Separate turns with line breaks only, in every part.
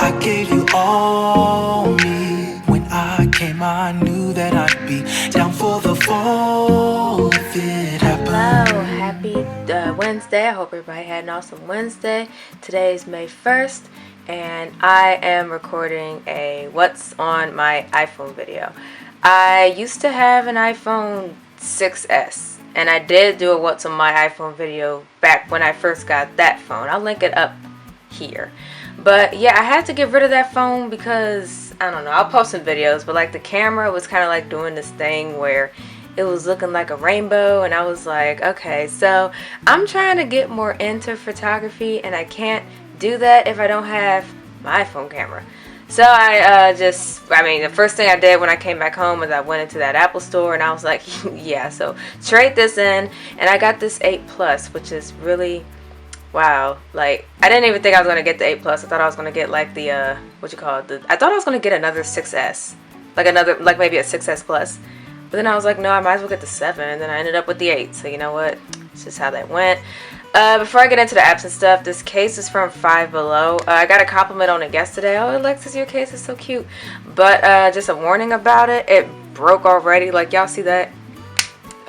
I gave you all me. When I came, I knew that I'd be down for the fall if it happened.
Hello, happy Wednesday. I hope everybody had an awesome Wednesday. Today is May 1st, and I am recording a what's on my iPhone video. I used to have an iPhone 6S, and I did do a what's on my iPhone video back when I first got that phone. I'll link it up here. But yeah, I had to get rid of that phone because, I don't know, I'll post some videos, but like the camera was kind of like doing this thing where it was looking like a rainbow, and I was like, okay, so I'm trying to get more into photography, and I can't do that if I don't have my iPhone camera. So the first thing I did when I came back home was I went into that Apple store, and I was like, yeah, so trade this in, and I got this 8 Plus, which is really, wow, like, I didn't even think I was going to get the 8 Plus. I thought I was going to get like the, I thought I was going to get another 6S, like maybe a 6S Plus. But then I was like, no, I might as well get the 7, and then I ended up with the 8. So you know what? It's just how that went. Before I get into the apps and stuff, this case is from Five Below. I got a compliment on it yesterday. Oh, Alexis, your case is so cute. But just a warning about it. It broke already. Like, y'all see that?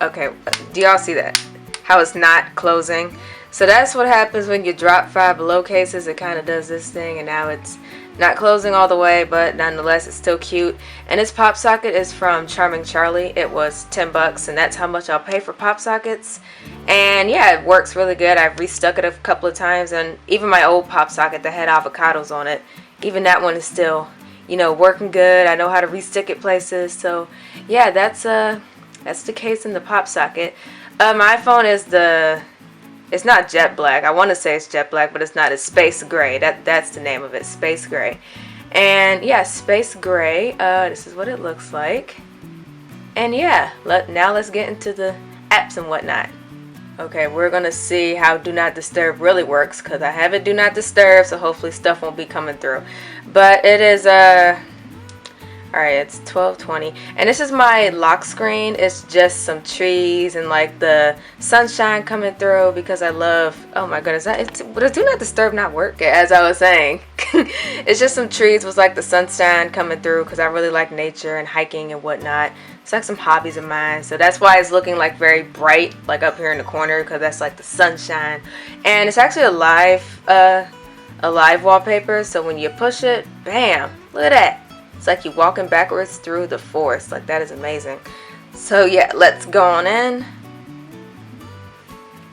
Okay, do y'all see that? How it's not closing? So that's what happens when you drop Five Below cases. It kind of does this thing, and now it's not closing all the way, but nonetheless it's still cute. And this pop socket is from Charming Charlie. It was $10, and that's how much I'll pay for pop sockets. And yeah, it works really good. I've restuck it a couple of times, and even my old pop socket that had avocados on it, even that one is still, you know, working good. I know how to restick it places. So yeah, that's the case in the pop socket. My iPhone is it's not jet black. I want to say it's jet black, but it's not. It's space gray. That's the name of it, space gray. And yeah, space gray. This is what it looks like. And yeah, now let's get into the apps and whatnot. Okay, we're gonna see how Do Not Disturb really works, because I have it Do Not Disturb, so hopefully stuff won't be coming through. But it is alright, it's 12:20, and this is my lock screen. It's just some trees and like the sunshine coming through, because I love, oh my goodness, does Do Not Disturb not work? As I was saying, it's just some trees with like the sunshine coming through, because I really like nature and hiking and whatnot. It's like some hobbies of mine, so that's why it's looking like very bright, like up here in the corner, because that's like the sunshine. And it's actually a live wallpaper, so when you push it, bam, look at that. It's like you're walking backwards through the forest. Like, that is amazing. So yeah, let's go on in.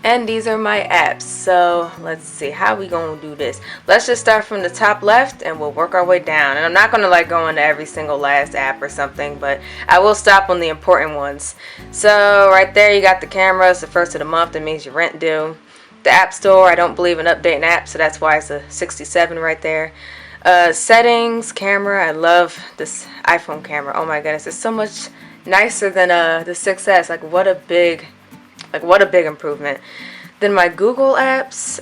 And these are my apps. So let's see, how we gonna do this? Let's just start from the top left, and we'll work our way down. And I'm not gonna like go into every single last app or something, but I will stop on the important ones. So right there, you got the camera. It's the first of the month. That means your rent due. The App Store, I don't believe in updating apps, so that's why it's a 67 right there. Settings, camera, I love this iPhone camera. Oh my goodness, it's so much nicer than the 6S. Like, what a big improvement. Then my Google apps,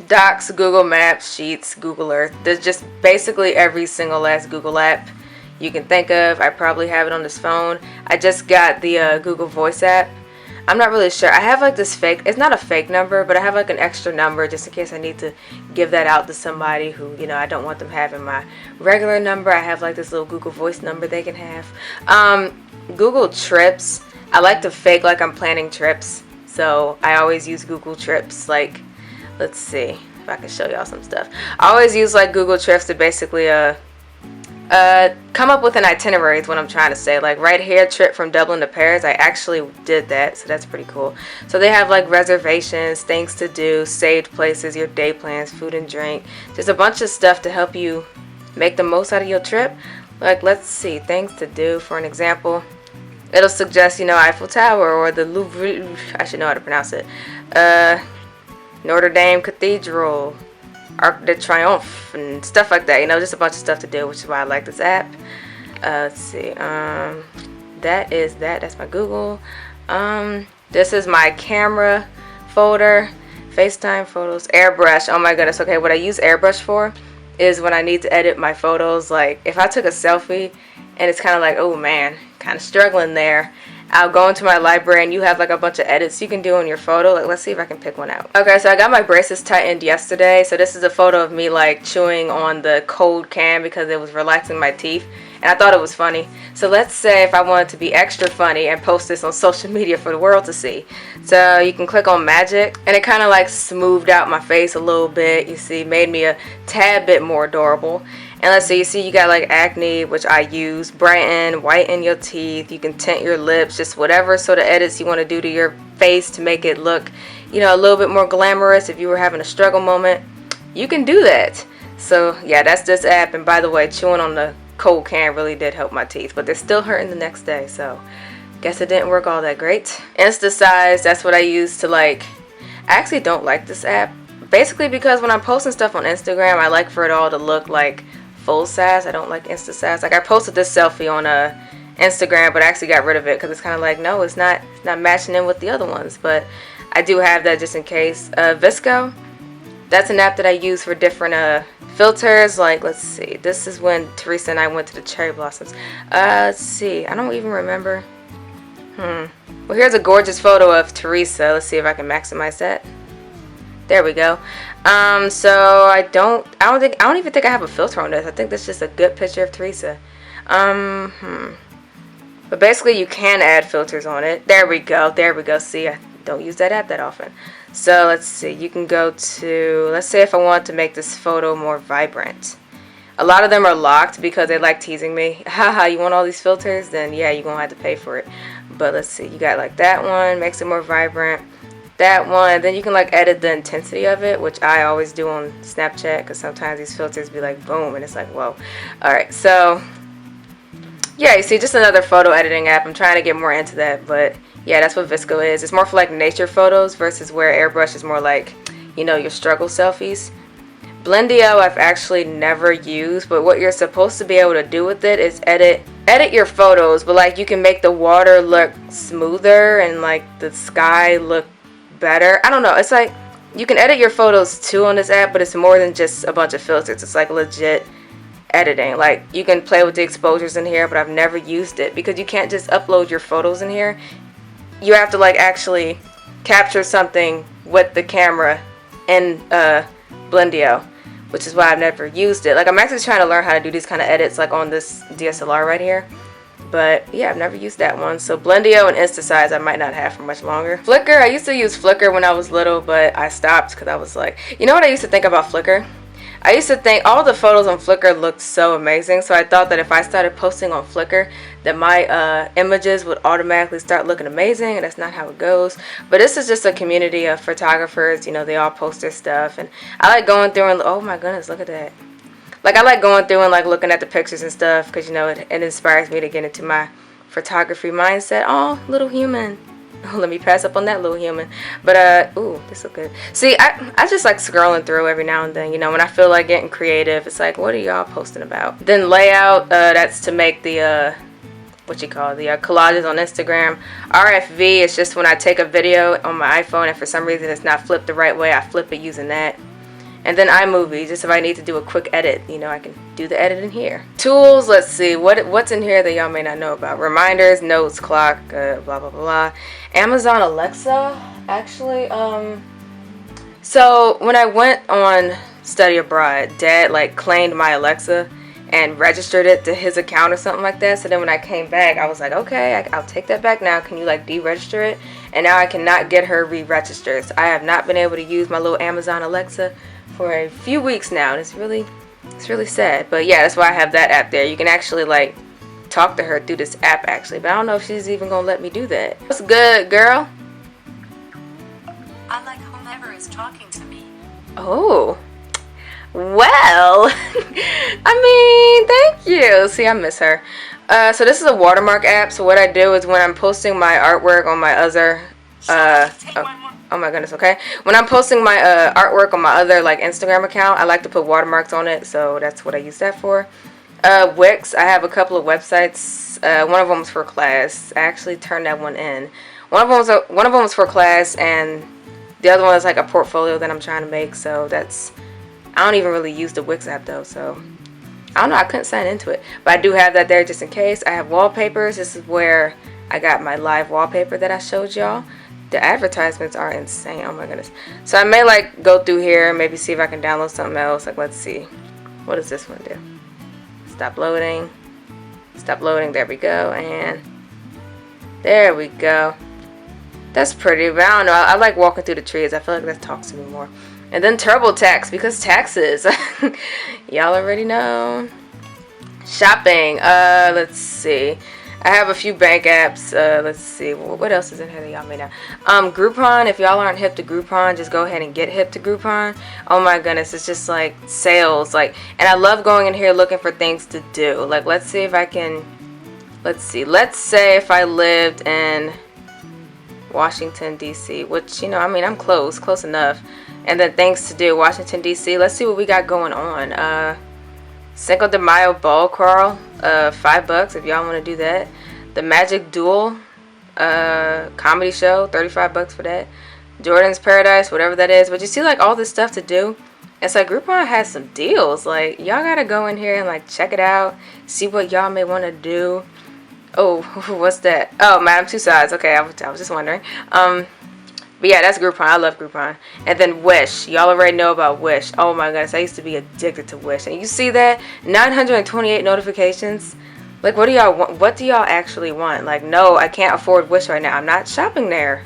Docs, Google Maps, Sheets, Google Earth. There's just basically every single last Google app you can think of. I probably have it on this phone. I just got the Google Voice app. I'm not really sure. I have like this fake, it's not a fake number, but I have like an extra number just in case I need to give that out to somebody who, you know, I don't want them having my regular number. I have like this little Google Voice number they can have. Google Trips. I like to fake like I'm planning trips. So I always use Google Trips. Like, let's see if I can show y'all some stuff. I always use like Google Trips to basically come up with an itinerary is what I'm trying to say. Like right here, trip from Dublin to Paris, I actually did that, so that's pretty cool. So they have like reservations, things to do, saved places, your day plans, food and drink, just a bunch of stuff to help you make the most out of your trip. Like, let's see, things to do. For an example, it'll suggest, you know, Eiffel Tower or the Louvre, I should know how to pronounce it, Notre Dame Cathedral, Arc de Triomphe, and stuff like that. You know, just a bunch of stuff to do, which is why I like this app. Let's see. That's my Google. This is my camera folder, FaceTime photos, Airbrush. Oh my goodness. Okay, what I use Airbrush for is when I need to edit my photos. Like if I took a selfie and it's kind of like, oh man, kind of struggling there, I'll go into my library and you have like a bunch of edits you can do on your photo. Like, let's see if I can pick one out. Okay, so I got my braces tightened yesterday. So this is a photo of me like chewing on the cold can because it was relaxing my teeth. And I thought it was funny. So let's say if I wanted to be extra funny and post this on social media for the world to see. So you can click on magic and it kind of like smoothed out my face a little bit. You see, made me a tad bit more adorable. And let's see, you see you got like acne, which I use, brighten, whiten your teeth, you can tint your lips, just whatever sort of edits you want to do to your face to make it look, you know, a little bit more glamorous. If you were having a struggle moment, you can do that. So yeah, that's this app. And by the way, chewing on the cold can really did help my teeth, but they're still hurting the next day, so guess it didn't work all that great. Instasize, that's what I use to like, I actually don't like this app, basically because when I'm posting stuff on Instagram, I like for it all to look like full size. I don't like Instasize. Like I posted this selfie on Instagram, but I actually got rid of it because it's kind of like, no, it's not matching in with the other ones, but I do have that just in case. VSCO, that's an app that I use for different filters. Like, let's see, this is when Teresa and I went to the cherry blossoms. Let's see, I don't even remember. Well, here's a gorgeous photo of Teresa. Let's see if I can maximize that. There we go. So I don't even think I have a filter on this. I think that's just a good picture of Teresa. But basically you can add filters on it. There we go. See, I don't use that app that often. So let's see, you can go to, let's say if I want to make this photo more vibrant. A lot of them are locked because they like teasing me. Haha, you want all these filters? Then yeah, you're gonna have to pay for it. But let's see, you got like that one, makes it more vibrant. That one, then you can like edit the intensity of it, which I always do on Snapchat because sometimes these filters be like boom and it's like whoa. Alright, so yeah, you see, just another photo editing app. I'm trying to get more into that, but yeah, that's what VSCO is. It's more for like nature photos versus where Airbrush is more like, you know, your struggle selfies. Blendy I've actually never used, but what you're supposed to be able to do with it is edit your photos, but like you can make the water look smoother and like the sky look better. I don't know, it's like you can edit your photos too on this app, but it's more than just a bunch of filters. It's like legit editing. Like you can play with the exposures in here, but I've never used it because you can't just upload your photos in here. You have to like actually capture something with the camera in Blendy, which is why I've never used it. Like I'm actually trying to learn how to do these kind of edits like on this DSLR right here. But yeah, I've never used that one. So Blendy and Instasize I might not have for much longer. Flickr, I used to use Flickr when I was little, but I stopped because I was like, you know what I used to think about Flickr? I used to think all the photos on Flickr looked so amazing, so I thought that if I started posting on Flickr that my images would automatically start looking amazing, and that's not how it goes. But this is just a community of photographers, you know, they all post their stuff, and I like going through and, oh my goodness, look at that. Like I like going through and like looking at the pictures and stuff because, you know, it inspires me to get into my photography mindset. Oh, little human. Oh, let me pass up on that little human. But ooh, this look good. See, I just like scrolling through every now and then, you know, when I feel like getting creative. It's like, what are y'all posting about? Then layout, that's to make the what you call the collages on Instagram. RFV is just when I take a video on my iPhone and for some reason it's not flipped the right way, I flip it using that. And then iMovie, just if I need to do a quick edit, you know, I can do the edit in here. Tools, let's see, what's in here that y'all may not know about? Reminders, notes, clock, blah, blah, blah. Amazon Alexa, actually, so when I went on study abroad, Dad, like, claimed my Alexa and registered it to his account or something like that. So then when I came back, I was like, okay, I'll take that back now. Can you, like, deregister it? And now I cannot get her re-registered. So I have not been able to use my little Amazon Alexa for a few weeks now, and it's really sad. But yeah, that's why I have that app there. You can actually like talk to her through this app actually, but I don't know if she's even gonna let me do that. What's good, girl?
I like whomever is talking to me.
Oh, well, I mean, thank you. See, I miss her. So this is a watermark app. So what I do is when I'm posting my artwork on my other oh my goodness, okay. When I'm posting my artwork on my other like Instagram account, I like to put watermarks on it, so that's what I use that for. Wix, I have a couple of websites. One of them is for class. I actually turned that one in. One of them was for class, and the other one is like a portfolio that I'm trying to make. So that's, I don't even really use the Wix app though, so I don't know, I couldn't sign into it, but I do have that there just in case. I have wallpapers. This is where I got my live wallpaper that I showed y'all. The advertisements are insane. Oh my goodness. So I may like go through here and maybe see if I can download something else. Like, let's see. What does this one do? Stop loading. Stop loading. There we go. And there we go. That's pretty, but I don't know. I like walking through the trees. I feel like that talks to me more. And then TurboTax, because taxes. Y'all already know. Shopping. Let's see. I have a few bank apps. Let's see. What else is in here that y'all may know? Groupon. If y'all aren't hip to Groupon, just go ahead and get hip to Groupon. Oh my goodness, it's just like sales. Like, and I love going in here looking for things to do. Like, let's see if I can. Let's see. Let's say if I lived in Washington D.C., which, you know, I mean, I'm close enough. And then things to do. Washington D.C. Let's see what we got going on. Cinco de Mayo ball crawl, $5 if y'all want to do that. The Magic Duel comedy show, $35 for that. Jordan's Paradise, whatever that is. But you see, like, all this stuff to do. It's like Groupon has some deals. Like, y'all gotta go in here and like check it out, see what y'all may want to do. Oh, what's that? Oh, Madame Tussauds. Okay, I was just wondering. But yeah, that's Groupon. I love Groupon. And then Wish. Y'all already know about Wish. Oh my goodness, I used to be addicted to Wish. And you see that? 928 notifications. Like, what do y'all want? What do y'all actually want? Like, no, I can't afford Wish right now. I'm not shopping there.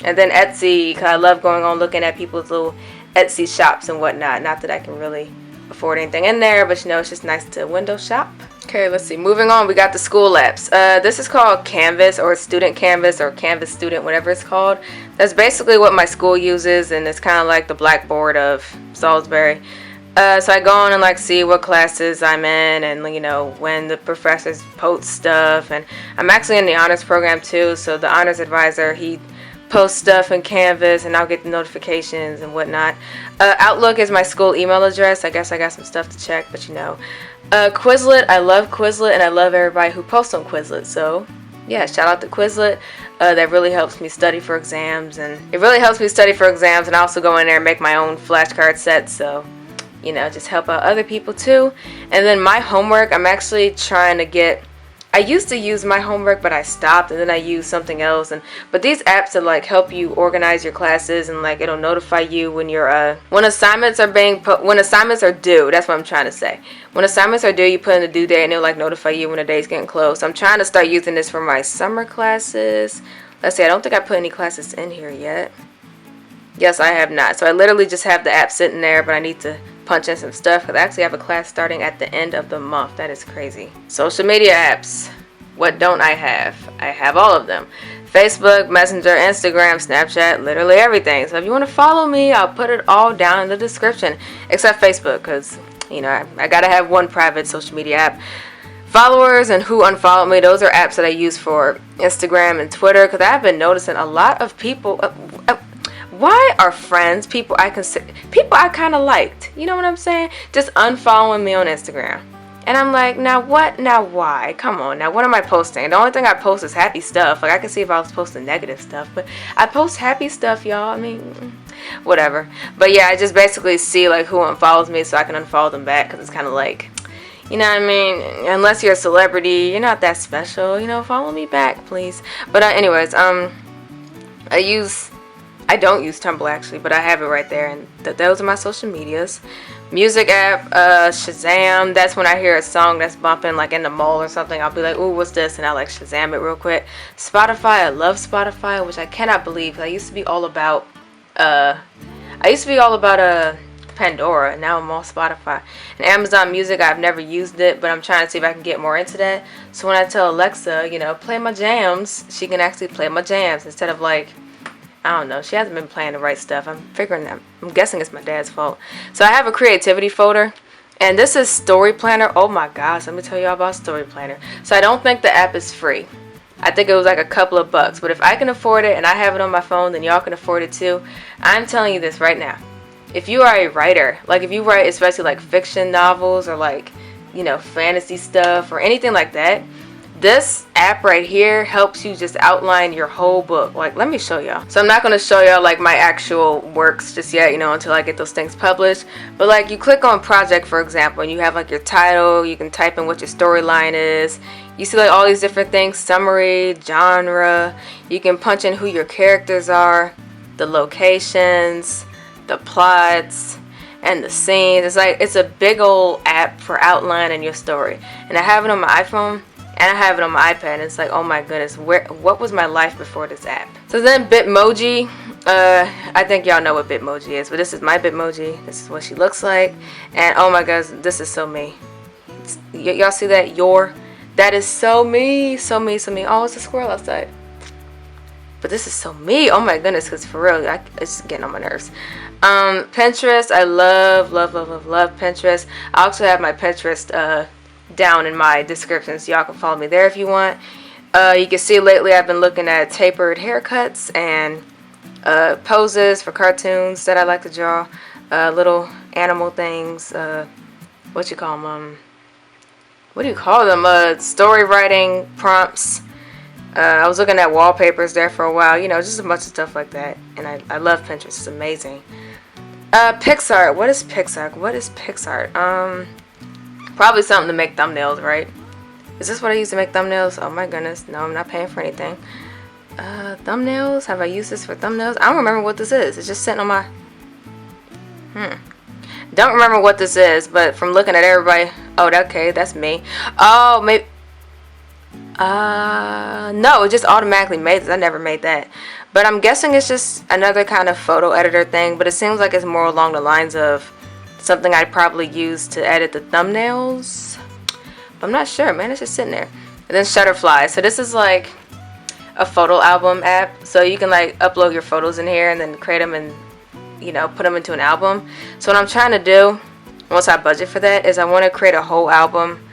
And then Etsy, because I love going on looking at people's little Etsy shops and whatnot. Not that I can really afford anything in there, but you know, it's just nice to window shop. Okay, let's see. Moving on, we got the school apps. This is called Canvas, or Student Canvas, or Canvas Student, whatever it's called. That's basically what my school uses, and it's kind of like the Blackboard of Salisbury. So I go on and like see what classes I'm in, and you know, when the professors post stuff. And I'm actually in the honors program too, so the honors advisor, he post stuff in Canvas, and I'll get the notifications and whatnot. Outlook is my school email address. I guess I got some stuff to check, but you know. Quizlet, I love Quizlet, and I love everybody who posts on Quizlet. So yeah, shout out to Quizlet. That really helps me study for exams, and it really helps me study for exams. And I also go in there and make my own flashcard sets, so you know, just help out other people too. And then my homework, I'm actually trying to get. I used to use my homework, but I stopped, and then I used something else. But these apps that like help you organize your classes, and like it'll notify you when you're when assignments are when assignments are due. That's what I'm trying to say. When assignments are due, you put in the due date, and it'll like notify you when the day's getting close. So I'm trying to start using this for my summer classes. Let's see. I don't think I put any classes in here yet. Yes, I have not. So I literally just have the app sitting there, but I need to punch in some stuff because I actually have a class starting at the end of the month. That is crazy. Social media apps. What don't I have? I have all of them. Facebook, Messenger, Instagram, Snapchat, literally everything. So if you want to follow me, I'll put it all down in the description. Except Facebook, because, you know, I gotta have one private social media app. Followers and who unfollowed me, those are apps that I use for Instagram and Twitter, because I've been noticing a lot of people. Why are friends, people I kind of liked, you know what I'm saying, just unfollowing me on Instagram? And I'm like, now what? Now why? Come on, now what am I posting? The only thing I post is happy stuff. Like, I can see if I was posting negative stuff, but I post happy stuff, y'all. I mean, whatever. But yeah, I just basically see like who unfollows me so I can unfollow them back, because it's kind of like, you know what I mean? Unless you're a celebrity, you're not that special, you know, follow me back, please. But anyways, I don't use Tumblr actually, but I have it right there, and those are my social medias. Music app, Shazam. That's when I hear a song that's bumping like in the mall or something. I'll be like, ooh, what's this? And I like Shazam it real quick. Spotify, I love Spotify, which I cannot believe. I used to be all about Pandora, and now I'm all Spotify. And Amazon Music, I've never used it, but I'm trying to see if I can get more into that. So when I tell Alexa, you know, play my jams, she can actually play my jams instead of like, I don't know, she hasn't been playing the right stuff. I'm figuring that. I'm guessing it's my dad's fault. So I have a creativity folder, and this is Story Planner. Oh my gosh, let me tell y'all about Story Planner. So I don't think the app is free. I think it was like a couple of bucks. But if I can afford it and I have it on my phone, then y'all can afford it too. I'm telling you this right now. If you are a writer, like if you write especially like fiction novels or like, you know, fantasy stuff or anything like that, This app right here helps you just outline your whole book. Like, let me show y'all. So I'm not going to show y'all like my actual works just yet, you know, until I get those things published. But like, you click on project, for example, and you have like your title. You can type in what your storyline is. You see like all these different things, summary, genre. You can punch in who your characters are, the locations, the plots, and the scenes. It's like, it's a big old app for outlining your story. And I have it on my iPhone. And I have it on my iPad. And it's like, oh my goodness, what was my life before this app? So then Bitmoji, I think y'all know what Bitmoji is, but this is my Bitmoji. This is what she looks like. And oh my gosh, this is so me. Y'all see that? That is so me, so me, so me. Oh, it's a squirrel outside. But this is so me. Oh my goodness, because for real, it's getting on my nerves. Pinterest, I love Pinterest. I also have my Pinterest down in my description, so y'all can follow me there if you want. You can see lately I've been looking at tapered haircuts and poses for cartoons that I like to draw. Little animal things. What you call them? What do you call them? Story writing prompts. I was looking at wallpapers there for a while. You know, just a bunch of stuff like that. And I love Pinterest. It's amazing. PicsArt. What is PicsArt? What is PicsArt? Probably something to make thumbnails, right? Is this what I use to make thumbnails? Oh my goodness. No, I'm not paying for anything. Thumbnails? Have I used this for thumbnails? I don't remember what this is. It's just sitting on my... Don't remember what this is, but from looking at everybody... Oh, okay, that's me. Oh, maybe... No, it just automatically made this. I never made that. But I'm guessing it's just another kind of photo editor thing, but it seems like it's more along the lines of something I'd probably use to edit the thumbnails. But I'm not sure, man. It's just sitting there. And then Shutterfly. So this is like a photo album app. So you can like upload your photos in here and then create them and, you know, put them into an album. So what I'm trying to do, once I budget for that, is I want to create a whole album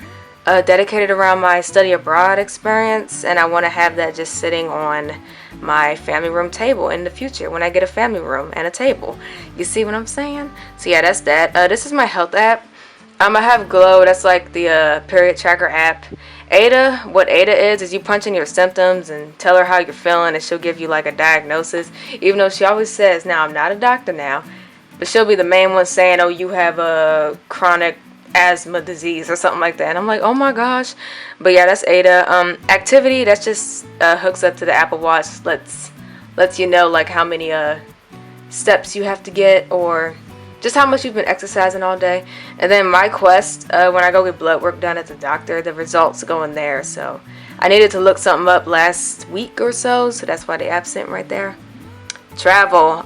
dedicated around my study abroad experience. And I want to have that just sitting on my family room table in the future when I get a family room and a table. You see what I'm saying? So yeah, that's that. This is my health app. I have Glow. That's like the period tracker app. Ada, what Ada is you punch in your symptoms and tell her how you're feeling, and she'll give you like a diagnosis. Even though she always says, now I'm not a doctor now, but she'll be the main one saying, oh, you have a chronic asthma disease or something like that. And I'm like, oh my gosh. But yeah, that's Ada. Activity, that's just hooks up to the Apple Watch. Lets you know like how many steps you have to get, or just how much you've been exercising all day. And then My Quest, when I go get blood work done at the doctor, the results go in there. So I needed to look something up last week or so that's why the app's sitting right there. Travel.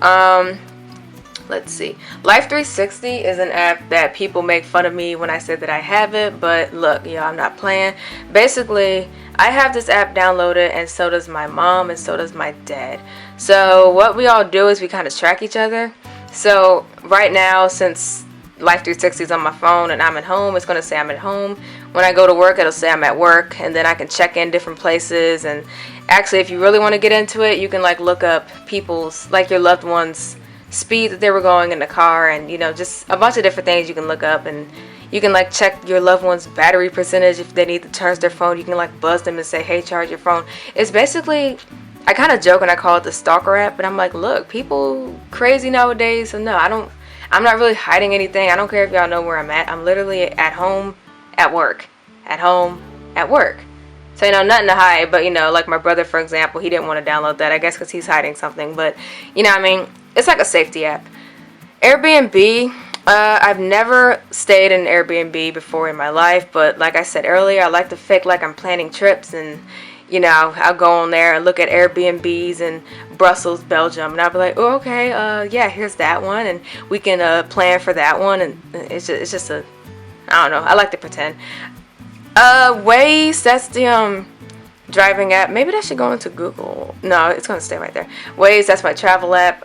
Let's see. Life 360 is an app that people make fun of me when I say that I have it, but look, y'all, I'm not playing. Basically, I have this app downloaded, and so does my mom, and so does my dad. So what we all do is we kind of track each other. So right now, since Life 360 is on my phone and I'm at home, it's going to say I'm at home. When I go to work, it'll say I'm at work, and then I can check in different places. And actually, if you really want to get into it, you can like look up people's, like your loved ones' speed that they were going in the car, and you know, just a bunch of different things you can look up. And you can like check your loved one's battery percentage. If they need to charge their phone, you can like buzz them and say, hey, charge your phone. It's basically, I kind of joke when I call it the stalker app, but I'm like, look, people crazy nowadays, so no, I'm not really hiding anything. I don't care if y'all know where I'm at. I'm literally at home, at work, at home, at work. So, you know, nothing to hide. But, you know, like my brother, for example, he didn't want to download that, I guess because he's hiding something. But, you know what I mean? It's like a safety app. Airbnb, I've never stayed in an Airbnb before in my life. But like I said earlier, I like to fake like I'm planning trips. And, you know, I'll go on there and look at Airbnbs in Brussels, Belgium. And I'll be like, oh, okay, yeah, here's that one. And we can plan for that one. And it's just a, I don't know. I like to pretend. Waze, that's the driving app. Maybe that should go into Google. No, it's going to stay right there. Waze, that's my travel app.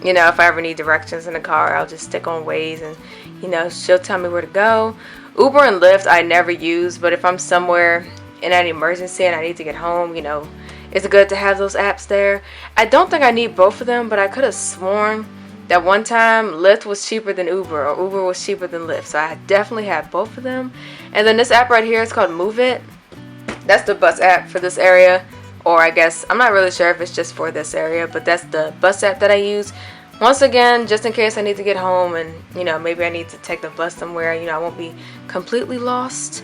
You know, if I ever need directions in the car, I'll just stick on Waze and, you know, she'll tell me where to go. Uber and Lyft, I never use, but if I'm somewhere in an emergency and I need to get home, you know, it's good to have those apps there. I don't think I need both of them, but I could have sworn that one time Lyft was cheaper than Uber, or Uber was cheaper than Lyft. So I definitely have both of them. And then this app right here is called Move It. That's the bus app for this area, or I guess I'm not really sure if it's just for this area, but that's the bus app that I use. Once again, just in case I need to get home and, you know, maybe I need to take the bus somewhere, you know, I won't be completely lost.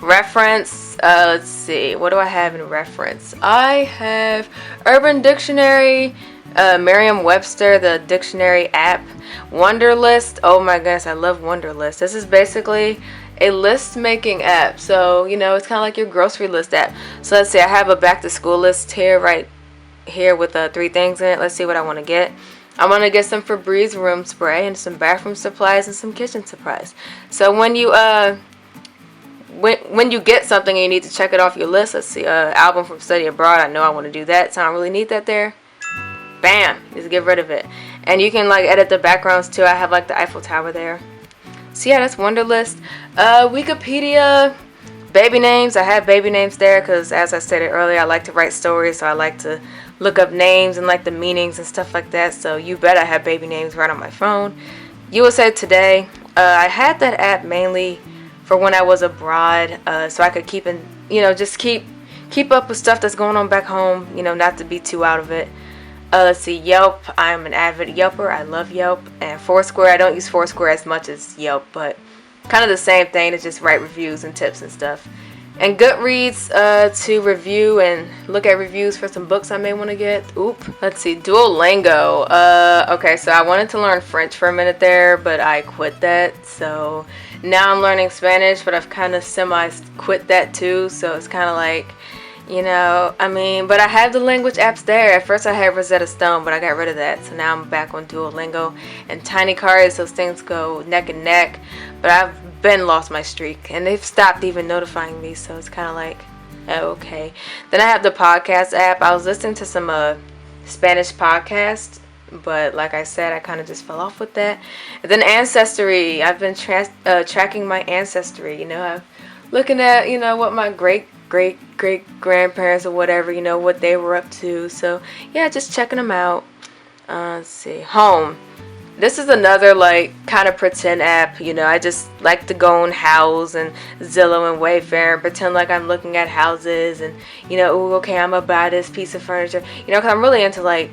Reference, let's see, what do I have in reference? I have Urban Dictionary, Merriam-Webster, the dictionary app, Wunderlist. Oh my goodness, I love Wunderlist. This is basically a list making app. So, you know, it's kind of like your grocery list app. So let's see, I have a back to school list here, right here with 3 things in it. Let's see what I want to get. I want to get some Febreze room spray and some bathroom supplies and some kitchen supplies. So when you when you get something and you need to check it off your list, let's see, album from study abroad, I know I want to do that, so I don't really need that there. Bam, just get rid of it. And you can like edit the backgrounds too. I have like the Eiffel Tower there. So yeah, that's Wunderlist. Wikipedia, baby names. I have baby names there because, as I stated earlier, I like to write stories, so I like to look up names and like the meanings and stuff like that. So you bet I have baby names right on my phone. USA Today. I had that app mainly for when I was abroad, so I could keep in, you know, just keep up with stuff that's going on back home, you know, not to be too out of it. Let's see, Yelp. I'm an avid Yelper. I love Yelp. And Foursquare. I don't use Foursquare as much as Yelp, but kind of the same thing. It's just write reviews and tips and stuff. And Goodreads to review and look at reviews for some books I may want to get. Let's see, Duolingo. Okay, so I wanted to learn French for a minute there, but I quit that. So now I'm learning Spanish, but I've kind of semi-quit that too. So it's kind of like, you know, I mean, but I have the language apps there. At first I had Rosetta Stone, but I got rid of that. So now I'm back on Duolingo and Tiny Cards. Those things go neck and neck. But I've been lost my streak, and they've stopped even notifying me. So it's kind of like, oh, okay. Then I have the podcast app. I was listening to some Spanish podcasts, but like I said, I kind of just fell off with that. And then Ancestry. I've been tracking my ancestry. You know, I'm looking at, you know, what my great grandparents or whatever, you know, what they were up to. So yeah, just checking them out. Let's see, Home. This is another like kind of pretend app. You know, I just like to go on House and Zillow and Wayfair and pretend like I'm looking at houses and, you know, ooh, okay, I'm gonna buy this piece of furniture, you know, because I'm really into like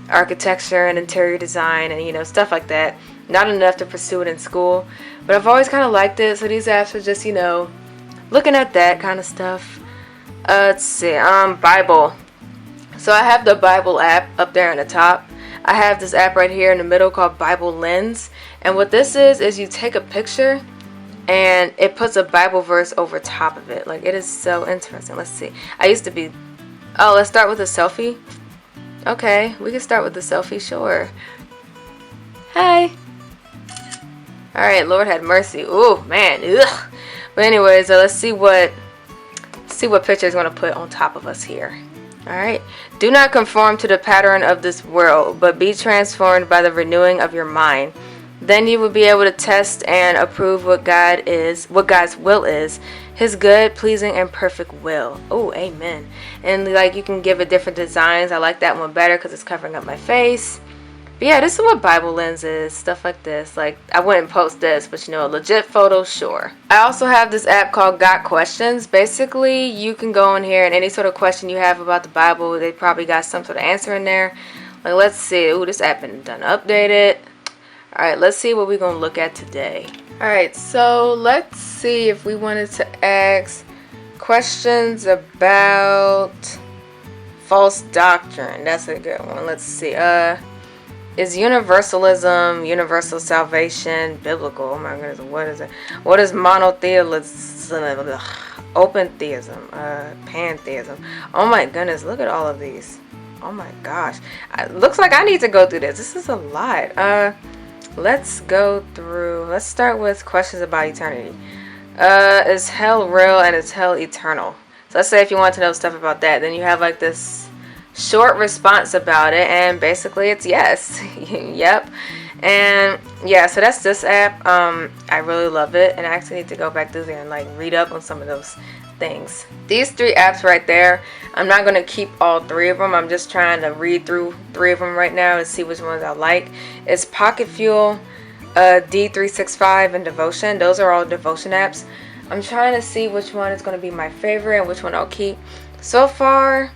architecture and interior design and, you know, stuff like that. Not enough to pursue it in school, but I've always kind of liked it. So these apps are just, you know, looking at that kind of stuff. Let's see, Bible. So I have the Bible app up there on the top. I have this app right here in the middle called Bible Lens. And what this is you take a picture and it puts a Bible verse over top of it. Like, it is so interesting. Let's see. Let's start with a selfie. Okay, we can start with the selfie, sure. Hi. Alright, Lord have mercy. Ooh, man. Ugh. But anyways, let's see what picture is going to put on top of us here. Alright. Do not conform to the pattern of this world, but be transformed by the renewing of your mind. Then you will be able to test and approve what God's will is, His good, pleasing, and perfect will. Oh, amen. And like, you can give it different designs. I like that one better because it's covering up my face. But yeah, this is what Bible Lens is, stuff like this. Like, I wouldn't post this, but you know, a legit photo, sure. I also have this app called Got Questions. Basically, you can go in here and any sort of question you have about the Bible, they probably got some sort of answer in there. Like, let's see. Ooh, this app been done updated. Alright, let's see what we're going to look at today. Alright, so let's see if we wanted to ask questions about false doctrine. That's a good one. Let's see. Is universalism, universal salvation, biblical? Oh my goodness, what is it? What is monotheism, open theism, pantheism? Oh my goodness, look at all of these. Oh my gosh. Looks like I need to go through this. This is a lot. Let's go through. Let's start with questions about eternity. Is hell real and is hell eternal? So let's say if you want to know stuff about that, then you have like this short response about it, and basically it's yes. Yep. And yeah, so that's this app. I really love it, and I actually need to go back through there and like read up on some of those things. These 3 apps right there, I'm not going to keep all 3 of them. I'm just trying to read through 3 of them right now to see which ones I like. It's Pocket Fuel, D365, and Devotion. Those are all devotion apps. I'm trying to see which one is going to be my favorite and which one I'll keep. So far,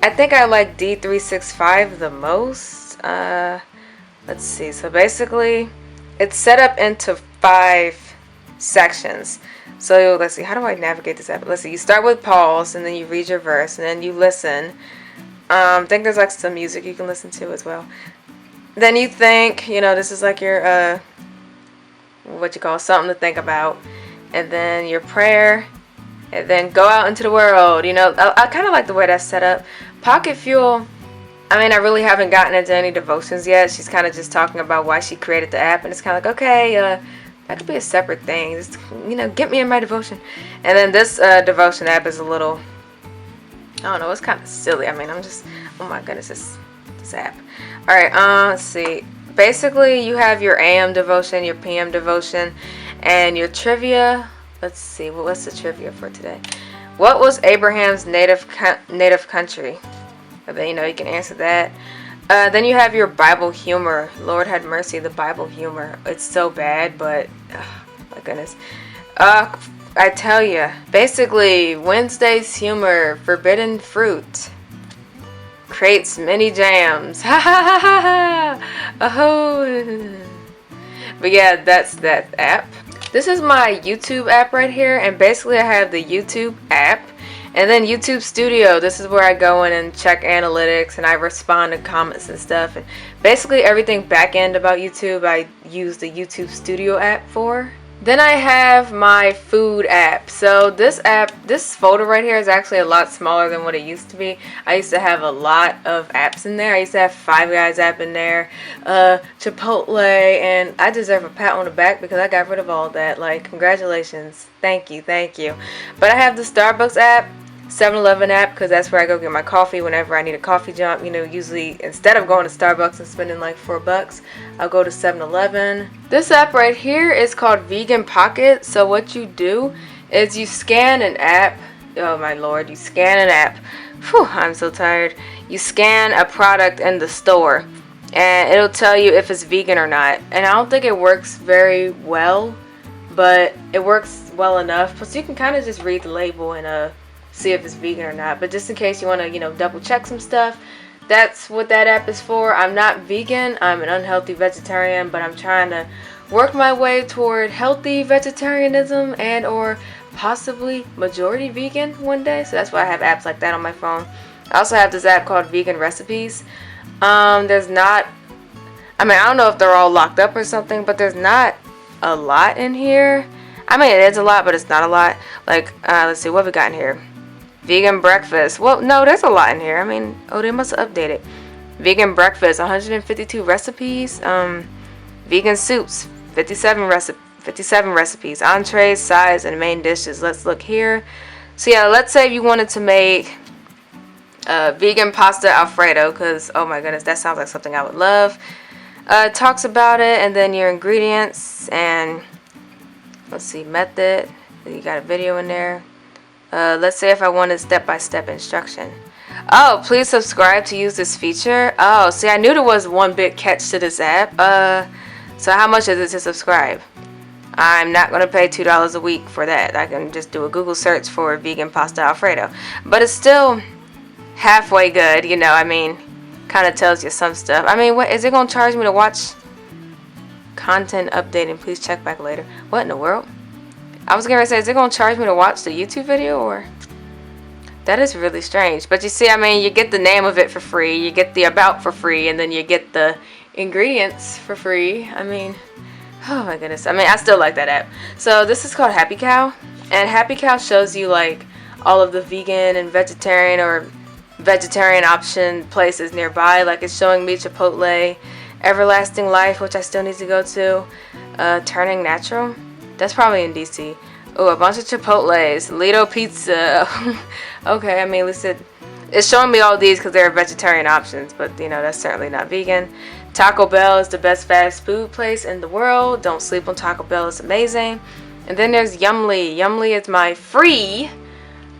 I think I like D365 the most. Let's see. So basically, it's set up into 5 sections. So let's see. How do I navigate this app? Let's see. You start with pause, and then you read your verse, and then you listen. I think there's like some music you can listen to as well. Then you think, this is like your what you call something to think about, and then your prayer, and then go out into the world. I kind of like the way that's set up. Pocket Fuel, I mean, I really haven't gotten into any devotions yet. She's kind of just talking about why she created the app, and it's kind of like, okay, that could be a separate thing. Just, get me in my devotion. And then this devotion app is a little, I don't know, it's kind of silly. I mean, I'm just, oh my goodness, this app. All right, let's see. Basically, you have your AM devotion, your PM devotion, and your trivia. Let's see, what's the trivia for today? What was Abraham's native country? And then, you can answer that. Then you have your Bible humor. Lord had mercy, the Bible humor. It's so bad, but, oh, my goodness. I tell you, basically, Wednesday's humor, forbidden fruit, creates many jams. Ha ha ha ha ha! Oh. But yeah, that's that app. This is my YouTube app right here, and basically I have the YouTube app, and then YouTube Studio. This is where I go in and check analytics, and I respond to comments and stuff, and basically everything back end about YouTube I use the YouTube Studio app for. Then I have my food app. So this folder right here is actually a lot smaller than what it used to be. I used to have a lot of apps in there. I used to have Five Guys app in there, Chipotle, and I deserve a pat on the back because I got rid of all that. Like, congratulations. Thank you. But I have the Starbucks app, 7-Eleven app, because that's where I go get my coffee whenever I need a coffee jump. Usually instead of going to Starbucks and spending like $4, I'll go to 7-Eleven. This app right here is called Vegan Pocket. So what you do is you scan an app. Oh my lord, you scan an app. Whew, I'm so tired. You scan a product in the store, and it'll tell you if it's vegan or not. And I don't think it works very well, but it works well enough. So you can kind of just read the label and see if it's vegan or not. But just in case you want to, double check some stuff, that's what that app is for. I'm not vegan. I'm an unhealthy vegetarian, but I'm trying to work my way toward healthy vegetarianism and or possibly majority vegan one day. So that's why I have apps like that on my phone. I also have this app called Vegan Recipes. There's not, I don't know if they're all locked up or something, but there's not a lot in here. It is a lot, but it's not a lot. Like, let's see, what we got in here? Vegan breakfast. Well, no, there's a lot in here. They must have updated. Vegan breakfast, 152 recipes. Vegan soups, 57 recipes. Entrees, sides, and main dishes. Let's look here. So yeah, let's say you wanted to make vegan pasta Alfredo, because oh my goodness, that sounds like something I would love. It talks about it, and then your ingredients, and let's see, method. You got a video in there. Let's say if I wanted step-by-step instruction. Oh, please subscribe to use this feature. Oh, see, I knew there was one big catch to this app. So how much is it to subscribe? I'm not going to pay $2 a week for that. I can just do a Google search for vegan pasta Alfredo. But it's still halfway good, kind of tells you some stuff. What is it going to charge me to watch content updating? Please check back later. What in the world? I was going to say, is it going to charge me to watch the YouTube video, or? That is really strange. But you see, you get the name of it for free, you get the about for free, and then you get the ingredients for free. Oh my goodness. I still like that app. So this is called Happy Cow, and Happy Cow shows you like all of the vegan and vegetarian or vegetarian option places nearby. Like it's showing me Chipotle, Everlasting Life, which I still need to go to, Turning Natural. That's probably in DC. Oh, a bunch of Chipotles. Lido Pizza. Okay, at least it's showing me all these because they're vegetarian options, but that's certainly not vegan. Taco Bell is the best fast food place in the world. Don't sleep on Taco Bell. It's amazing. And then there's Yumly. Yumly is my free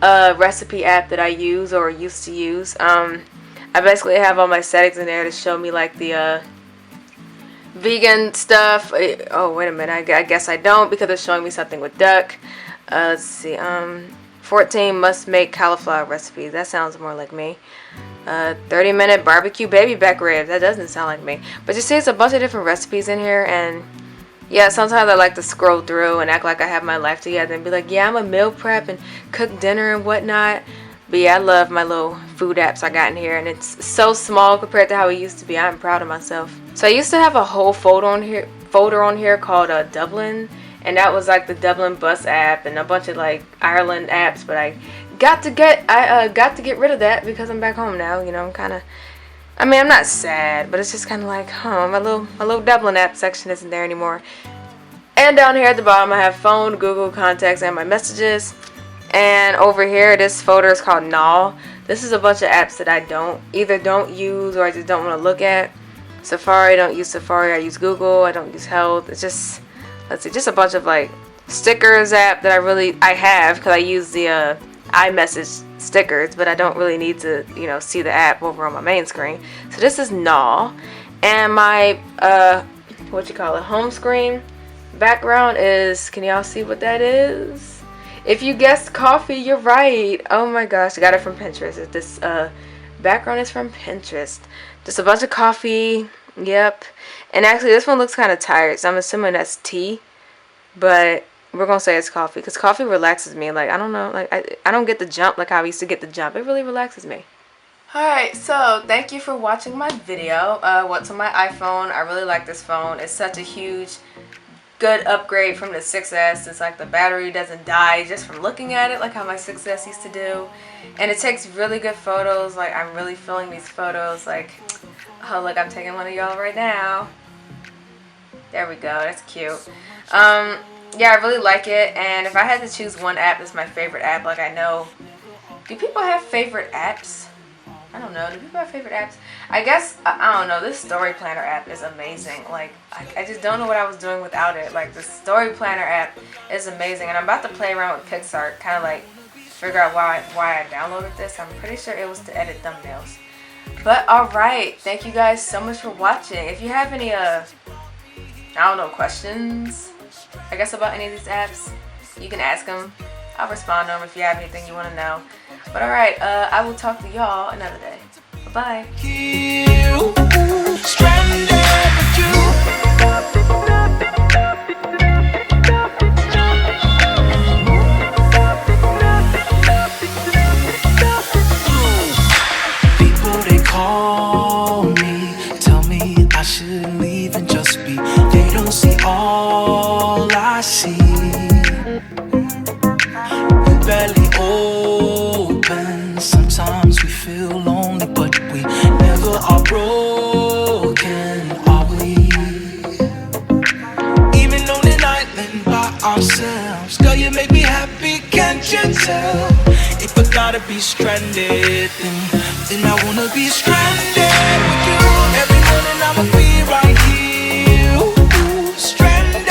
recipe app that I use or used to use. I basically have all my settings in there to show me like the vegan stuff. Oh, wait a minute. I guess I don't, because it's showing me something with duck. Let's see. 14 must make cauliflower recipes. That sounds more like me. 30-minute barbecue baby back ribs. That doesn't sound like me. But you see, it's a bunch of different recipes in here, and yeah, sometimes I like to scroll through and act like I have my life together and be like, yeah, I'm a meal prep and cook dinner and whatnot. But yeah, I love my little food apps I got in here, and it's so small compared to how it used to be. I'm proud of myself. So I used to have a whole folder on here called Dublin, and that was like the Dublin bus app and a bunch of like Ireland apps. But I got to get rid of that because I'm back home now. You know, I'm not sad, but it's just kind of like, my little Dublin app section isn't there anymore. And down here at the bottom, I have phone, Google, contacts, and my messages. And over here, this folder is called Null. This is a bunch of apps that I don't use or I just don't want to look at. Safari, I don't use Safari. I use Google. I don't use Health. It's just, let's see, just a bunch of like stickers app that I have because I use the iMessage stickers, but I don't really need to, see the app over on my main screen. So this is Null, and my home screen background is, can y'all see what that is? If you guessed coffee, you're right. Oh my gosh, I got it from Pinterest. This background is from Pinterest. Just a bunch of coffee. Yep. And actually, this one looks kind of tired, so I'm assuming that's tea. But we're gonna say it's coffee because coffee relaxes me. Like, I don't know, like I don't get the jump like how I used to get the jump. It really relaxes me. Alright, so thank you for watching my video. What's on my iPhone. I really like this phone. It's such a huge, good upgrade from the 6S. It's like the battery doesn't die just from looking at it, like how my 6S used to do. And it takes really good photos. Like, I'm really feeling these photos. Like, oh look, I'm taking one of y'all right now. There we go. That's cute. Yeah, I really like it. And if I had to choose one app that's my favorite app, like, I know, do people have favorite apps? I don't know. Do people have favorite apps? I guess, I don't know. This story planner app is amazing. Like, I just don't know what I was doing without it. Like, the story planner app is amazing. And I'm about to play around with PicsArt, kind of like figure out why I downloaded this. I'm pretty sure it was to edit thumbnails. But, alright. Thank you guys so much for watching. If you have any, I don't know, questions, I guess, about any of these apps, you can ask them. I'll respond to them if you have anything you want to know. But alright, I will talk to y'all another day. Bye-bye.
People, they call me, tell me I should leave and just be. They don't see all I see. We barely open. Sometimes we feel lonely, but we never are broken, are we? Even on an island by ourselves, girl, you make me happy, can't you tell? If I gotta be stranded, then I wanna be stranded with you. Every morning I'ma be right here. Ooh, stranded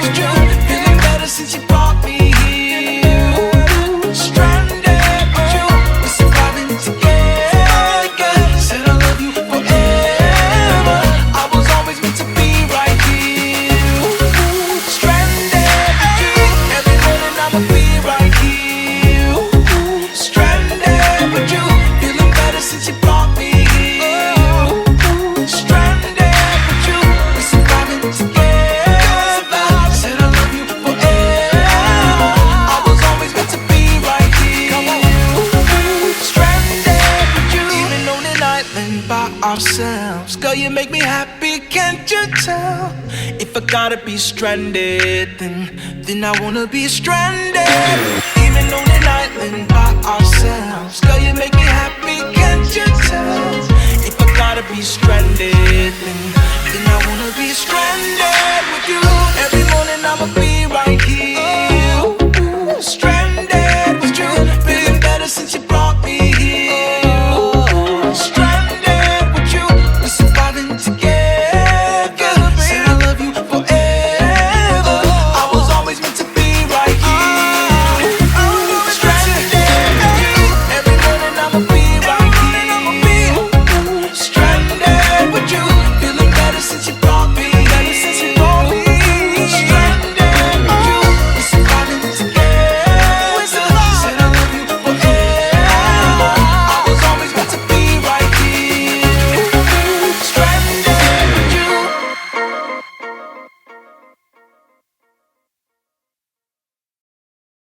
with you, feeling better since you brought me here. Stranded with you, we're surviving together. Said I love you forever. I was always meant to be right here. Ooh, stranded with you, every morning I'ma be right here. Ooh, stranded with you, feeling better since you brought me here. Ooh, stranded with you, we're surviving together. Said I love you forever. I was always meant to be right here. Ooh, stranded with you, even on an island by ourselves. Girl, you make me happy, can't you tell? If I gotta be stranded, then I wanna be stranded. Even on an island by ourselves. Girl, you make me happy, can't you tell? If I gotta be stranded, then I wanna be stranded with you.